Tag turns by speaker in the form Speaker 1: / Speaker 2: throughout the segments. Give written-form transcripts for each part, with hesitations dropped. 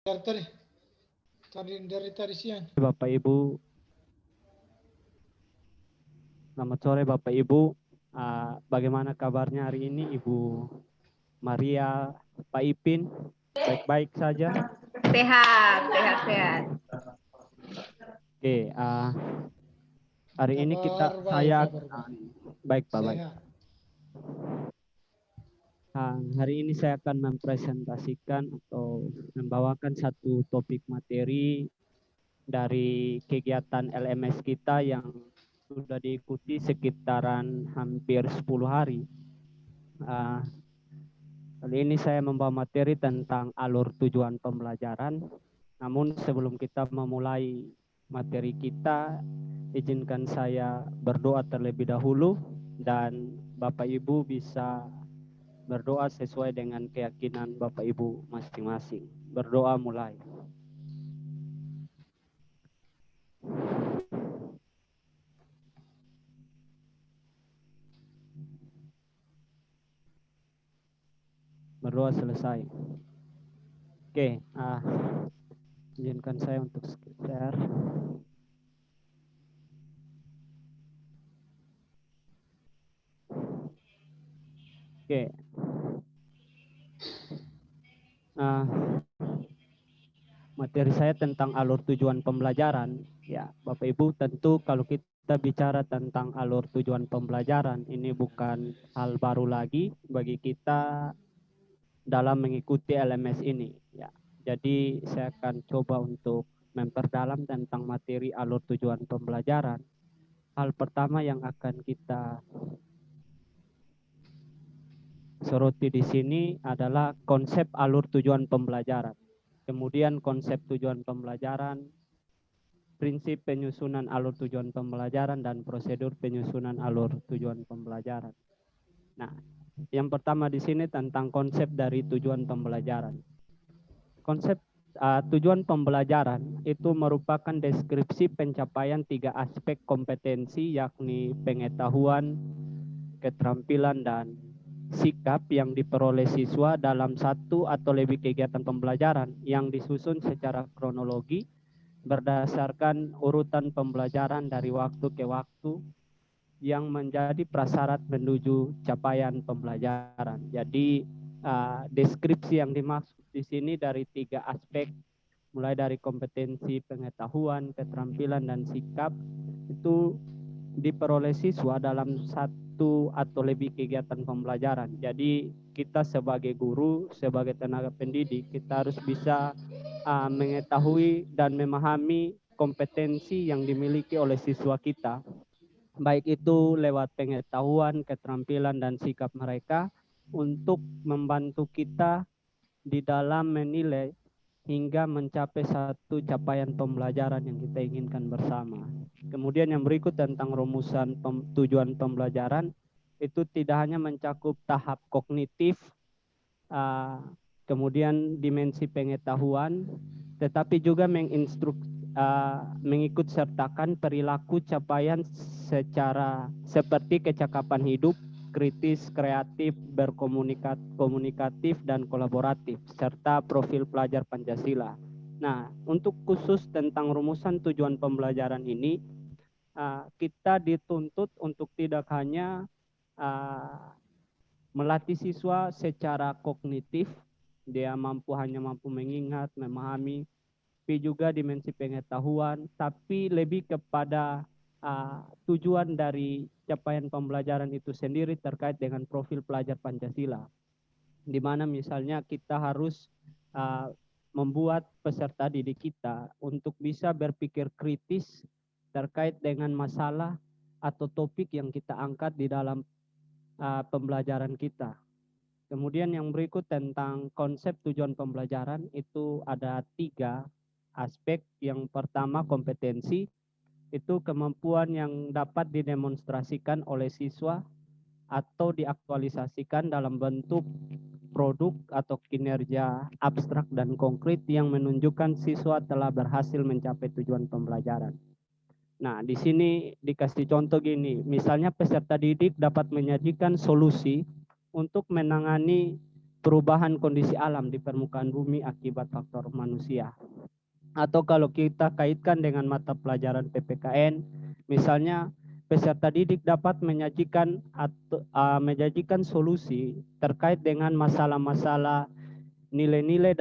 Speaker 1: Dari siang.
Speaker 2: Bapak Ibu, selamat sore Bapak Ibu. Bagaimana kabarnya hari ini Ibu Maria, Pak Ipin? Baik-baik saja?
Speaker 3: Sehat.
Speaker 2: Oke, hari ini
Speaker 1: Kabar baik, kabar baik.
Speaker 2: baik Pak, baik.
Speaker 1: Sehat.
Speaker 2: Hari ini saya akan mempresentasikan atau membawakan satu topik materi dari kegiatan LMS kita yang sudah diikuti sekitaran hampir 10 hari. Kali ini saya membawa materi tentang alur tujuan pembelajaran. Namun sebelum kita memulai materi kita, izinkan saya berdoa terlebih dahulu dan Bapak Ibu bisa berdoa sesuai dengan keyakinan Bapak Ibu masing-masing. Berdoa mulai. Berdoa selesai. Oke, izinkan saya untuk share. Oke. Materi saya tentang alur tujuan pembelajaran. Ya, Bapak Ibu, tentu kalau kita bicara tentang alur tujuan pembelajaran, ini bukan hal baru lagi bagi kita dalam mengikuti LMS ini. Ya, jadi saya akan coba untuk memperdalam tentang materi alur tujuan pembelajaran. Hal pertama yang akan kita soroti di sini adalah konsep alur tujuan pembelajaran. Kemudian konsep tujuan pembelajaran, prinsip penyusunan alur tujuan pembelajaran, dan prosedur penyusunan alur tujuan pembelajaran. Nah, yang pertama di sini tentang konsep dari tujuan pembelajaran. Konsep tujuan pembelajaran itu merupakan deskripsi pencapaian 3 aspek kompetensi, yakni pengetahuan, keterampilan, dan sikap yang diperoleh siswa dalam satu atau lebih kegiatan pembelajaran yang disusun secara kronologi berdasarkan urutan pembelajaran dari waktu ke waktu yang menjadi prasyarat menuju capaian pembelajaran. Jadi deskripsi yang dimaksud di sini dari 3 aspek, mulai dari kompetensi, pengetahuan, keterampilan, dan sikap, itu diperoleh siswa dalam satu atau lebih kegiatan pembelajaran. Jadi kita sebagai guru, sebagai tenaga pendidik, kita harus bisa mengetahui dan memahami kompetensi yang dimiliki oleh siswa kita, baik itu lewat pengetahuan, keterampilan, dan sikap mereka untuk membantu kita di dalam menilai hingga mencapai satu capaian pembelajaran yang kita inginkan bersama. Kemudian yang berikut tentang rumusan tujuan pembelajaran, itu tidak hanya mencakup tahap kognitif, kemudian dimensi pengetahuan, tetapi juga mengikut sertakan perilaku capaian seperti kecakapan hidup, kritis, kreatif, berkomunikatif, dan kolaboratif, serta profil pelajar Pancasila. Nah, untuk khusus tentang rumusan tujuan pembelajaran ini, kita dituntut untuk tidak hanya melatih siswa secara kognitif, dia hanya mampu mengingat, memahami, tapi juga dimensi pengetahuan, tapi lebih kepada tujuan dari capaian pembelajaran itu sendiri terkait dengan profil pelajar Pancasila, di mana misalnya kita harus membuat peserta didik kita untuk bisa berpikir kritis terkait dengan masalah atau topik yang kita angkat di dalam pembelajaran kita. Kemudian yang berikut tentang konsep tujuan pembelajaran, itu ada 3 aspek. Yang pertama kompetensi, itu kemampuan yang dapat didemonstrasikan oleh siswa atau diaktualisasikan dalam bentuk produk atau kinerja abstrak dan konkret yang menunjukkan siswa telah berhasil mencapai tujuan pembelajaran. Nah, di sini dikasih contoh gini, misalnya peserta didik dapat menyajikan solusi untuk menangani perubahan kondisi alam di permukaan bumi akibat faktor manusia. Atau kalau kita kaitkan dengan mata pelajaran PPKN, misalnya peserta didik dapat menyajikan solusi terkait dengan masalah-masalah nilai-nilai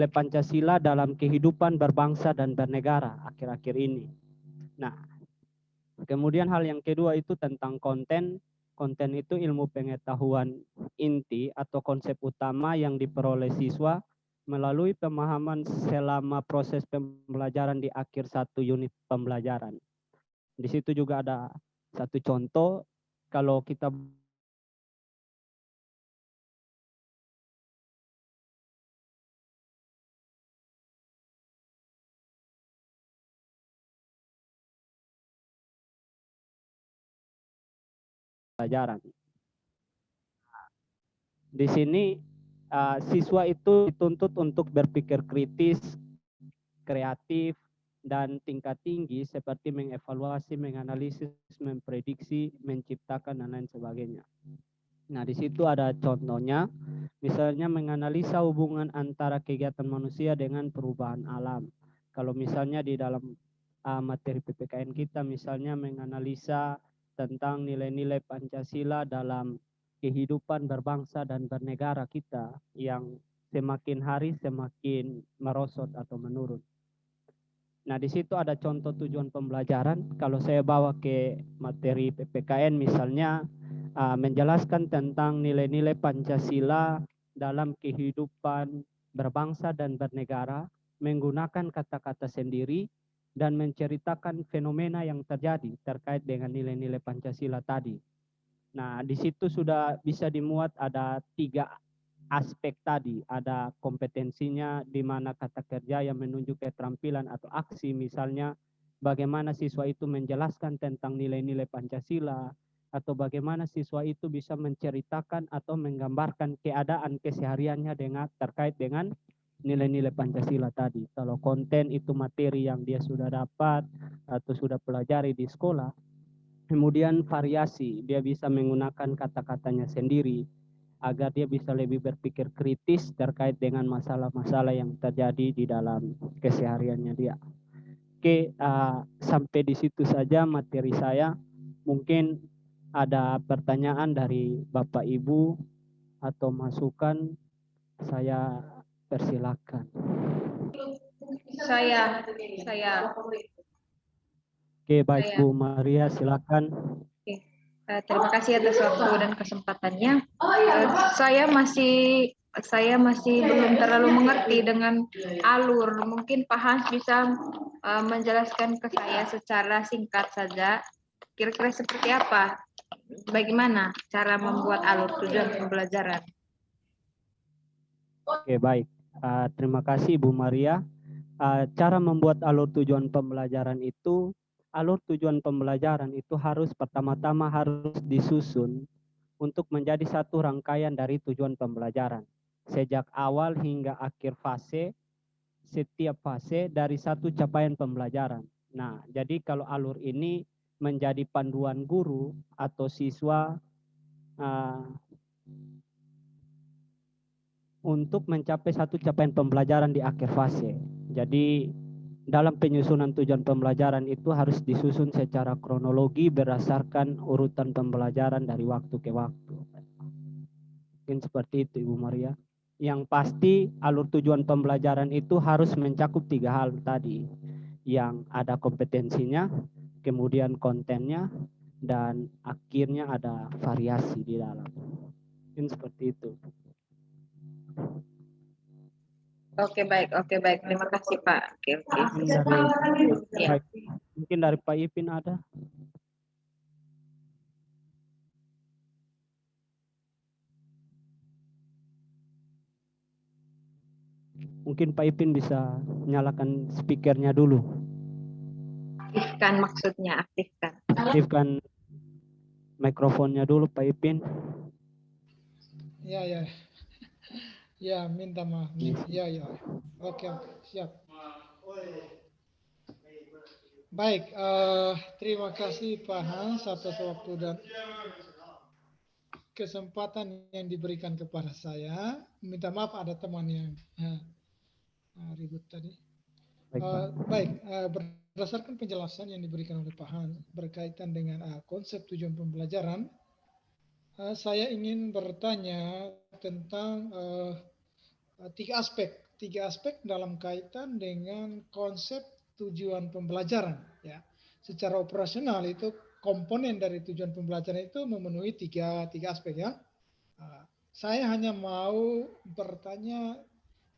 Speaker 2: Pancasila dalam kehidupan berbangsa dan bernegara akhir-akhir ini. Nah, kemudian hal yang kedua itu tentang konten. Konten itu ilmu pengetahuan inti atau konsep utama yang diperoleh siswa melalui pemahaman selama proses pembelajaran di akhir satu unit pembelajaran. Di situ juga ada satu contoh, kalau kita pelajaran. Di sini siswa itu dituntut untuk berpikir kritis, kreatif, dan tingkat tinggi seperti mengevaluasi, menganalisis, memprediksi, menciptakan, dan lain sebagainya. Nah, di situ ada contohnya, misalnya menganalisa hubungan antara kegiatan manusia dengan perubahan alam. Kalau misalnya di dalam materi PPKN kita, misalnya menganalisa tentang nilai-nilai Pancasila dalam kehidupan berbangsa dan bernegara kita yang semakin hari semakin merosot atau menurun. Nah, di situ ada contoh tujuan pembelajaran. Kalau saya bawa ke materi PPKN misalnya menjelaskan tentang nilai-nilai Pancasila dalam kehidupan berbangsa dan bernegara, menggunakan kata-kata sendiri dan menceritakan fenomena yang terjadi terkait dengan nilai-nilai Pancasila tadi. Nah, di situ sudah bisa dimuat ada 3 aspek tadi. Ada kompetensinya, di mana kata kerja yang menunjuk keterampilan atau aksi, misalnya bagaimana siswa itu menjelaskan tentang nilai-nilai Pancasila, atau bagaimana siswa itu bisa menceritakan atau menggambarkan keadaan kesehariannya terkait dengan nilai-nilai Pancasila tadi. Kalau konten itu materi yang dia sudah dapat atau sudah pelajari di sekolah. Kemudian variasi, dia bisa menggunakan kata-katanya sendiri agar dia bisa lebih berpikir kritis terkait dengan masalah-masalah yang terjadi di dalam kesehariannya dia. Oke, sampai di situ saja materi saya. Mungkin ada pertanyaan dari Bapak Ibu atau masukan, saya persilakan.
Speaker 3: Saya.
Speaker 2: Oke, baik Bu Maria, silakan.
Speaker 3: Terima kasih atas waktu dan kesempatannya. Saya masih belum terlalu mengerti dengan alur. Mungkin Pak Hans bisa menjelaskan ke saya secara singkat saja. Kira-kira seperti apa? Bagaimana cara membuat alur tujuan pembelajaran?
Speaker 2: Oke, baik. Terima kasih Bu Maria. Cara membuat alur tujuan pembelajaran itu, harus pertama-tama harus disusun untuk menjadi satu rangkaian dari tujuan pembelajaran. Sejak awal hingga akhir fase, setiap fase dari satu capaian pembelajaran. Nah, jadi kalau alur ini menjadi panduan guru atau siswa untuk mencapai satu capaian pembelajaran di akhir fase. Jadi dalam penyusunan tujuan pembelajaran itu harus disusun secara kronologi berdasarkan urutan pembelajaran dari waktu ke waktu. Mungkin seperti itu Ibu Maria. Yang pasti alur tujuan pembelajaran itu harus mencakup 3 hal tadi. Yang ada kompetensinya, kemudian kontennya, dan akhirnya ada variasi di dalam. Mungkin seperti itu.
Speaker 3: Oke baik. Terima kasih Pak. Oke.
Speaker 2: Baik. Mungkin dari Pak Ipin ada? Mungkin Pak Ipin bisa nyalakan speakernya dulu.
Speaker 3: Aktifkan maksudnya, aktifkan.
Speaker 2: Aktifkan mikrofonnya dulu Pak Ipin.
Speaker 1: Ya. Ya, minta maaf. Ya. Oke, siap. Baik, terima kasih Pak Hans atas waktu dan kesempatan yang diberikan kepada saya. Minta maaf ada teman yang ribut tadi.
Speaker 2: Baik, Pak.
Speaker 1: Baik, berdasarkan penjelasan yang diberikan oleh Pak Hans berkaitan dengan konsep tujuan pembelajaran, saya ingin bertanya tentang tiga aspek dalam kaitan dengan konsep tujuan pembelajaran. Ya, secara operasional itu komponen dari tujuan pembelajaran itu memenuhi tiga aspek ya. Saya hanya mau bertanya,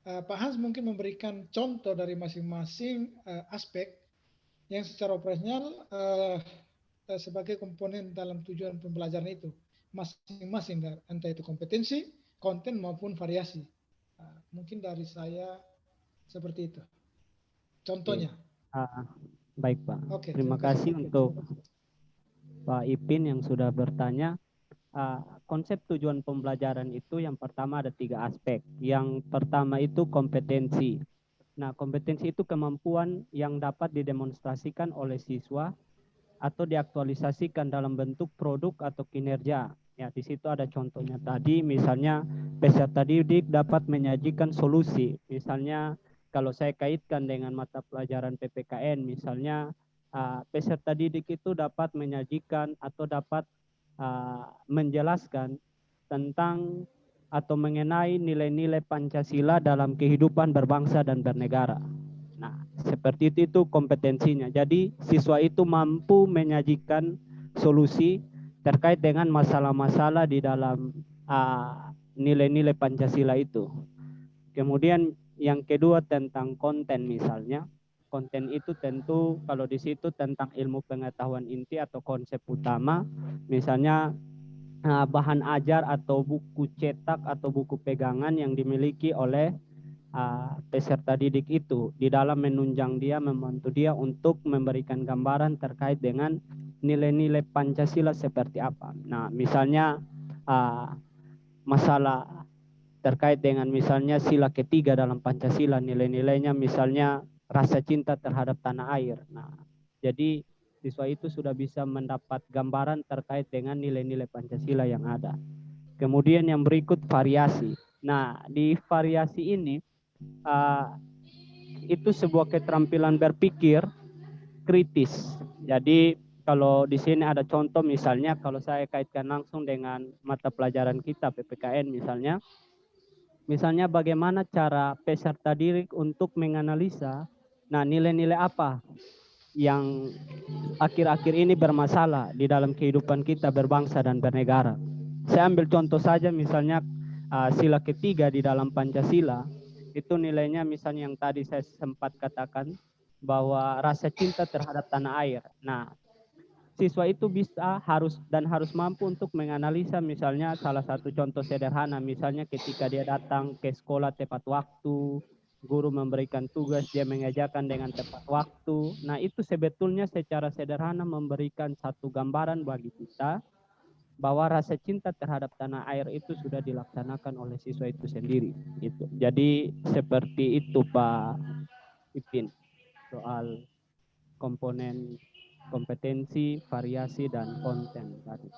Speaker 1: Pak Hans mungkin memberikan contoh dari masing-masing aspek yang secara operasional sebagai komponen dalam tujuan pembelajaran itu masing-masing, entah itu kompetensi, konten maupun variasi. Mungkin dari saya seperti itu. Contohnya.
Speaker 2: Baik, Pak.
Speaker 1: Oke,
Speaker 2: Terima kasih untuk Pak Ipin yang sudah bertanya. Konsep tujuan pembelajaran itu yang pertama ada tiga aspek. Yang pertama itu kompetensi. Nah, kompetensi itu kemampuan yang dapat didemonstrasikan oleh siswa atau diaktualisasikan dalam bentuk produk atau kinerja. Ya, di situ ada contohnya tadi, misalnya peserta didik dapat menyajikan solusi. Misalnya kalau saya kaitkan dengan mata pelajaran PPKN, misalnya peserta didik itu dapat menyajikan atau dapat menjelaskan tentang atau mengenai nilai-nilai Pancasila dalam kehidupan berbangsa dan bernegara. Nah, seperti itu kompetensinya. Jadi siswa itu mampu menyajikan solusi terkait dengan masalah-masalah di dalam nilai-nilai Pancasila itu. Kemudian yang kedua tentang konten misalnya. Konten itu tentu kalau di situ tentang ilmu pengetahuan inti atau konsep utama. Misalnya bahan ajar atau buku cetak atau buku pegangan yang dimiliki oleh peserta didik itu di dalam menunjang dia, membantu dia untuk memberikan gambaran terkait dengan nilai-nilai Pancasila seperti apa. Nah, misalnya masalah terkait dengan misalnya sila ketiga dalam Pancasila, nilai-nilainya misalnya rasa cinta terhadap tanah air. Nah, jadi siswa itu sudah bisa mendapat gambaran terkait dengan nilai-nilai Pancasila yang ada. Kemudian yang berikut variasi. Nah, di variasi ini itu sebuah keterampilan berpikir kritis. Jadi kalau di sini ada contoh misalnya kalau saya kaitkan langsung dengan mata pelajaran kita PPKN misalnya bagaimana cara peserta didik untuk menganalisa nilai-nilai apa yang akhir-akhir ini bermasalah di dalam kehidupan kita berbangsa dan bernegara. Saya ambil contoh saja misalnya sila ketiga di dalam Pancasila, itu nilainya misalnya yang tadi saya sempat katakan bahwa rasa cinta terhadap tanah air. Nah, siswa itu harus mampu untuk menganalisa misalnya salah satu contoh sederhana, misalnya ketika dia datang ke sekolah tepat waktu, guru memberikan tugas, dia mengajarkan dengan tepat waktu. Nah, itu sebetulnya secara sederhana memberikan satu gambaran bagi kita bahwa rasa cinta terhadap tanah air itu sudah dilaksanakan oleh siswa itu sendiri. Jadi seperti itu Pak Ipin, soal komponen kompetensi, variasi, dan konten tadi.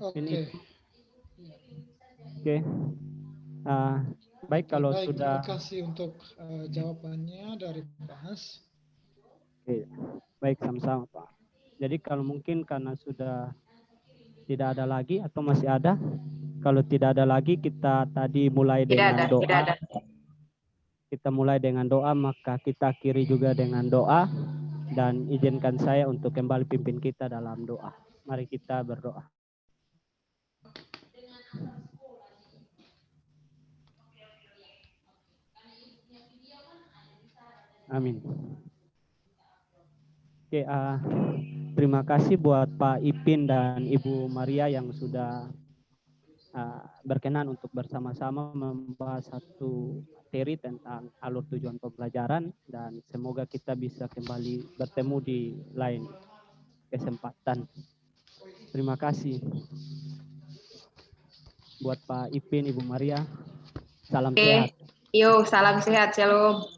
Speaker 1: Oke.
Speaker 2: Oke. Baik, kalau
Speaker 1: baik,
Speaker 2: sudah.
Speaker 1: Terima kasih untuk jawabannya dari Pak Hans.
Speaker 2: Oke, baik, sama-sama Pak. Jadi kalau mungkin karena sudah tidak ada lagi atau masih ada, kalau tidak ada lagi kita tadi mulai dengan doa.
Speaker 3: Tidak ada.
Speaker 2: Kita mulai dengan doa, maka kita akhiri juga dengan doa, dan izinkan saya untuk kembali pimpin kita dalam doa. Mari kita berdoa. Amin. Oke, terima kasih buat Pak Ipin dan Ibu Maria yang sudah berkenan untuk bersama-sama membahas satu materi tentang alur tujuan pembelajaran, dan semoga kita bisa kembali bertemu di lain kesempatan. Terima kasih buat Pak Ipin, Ibu Maria. Salam sehat.
Speaker 3: Yo, salam sehat, shalom.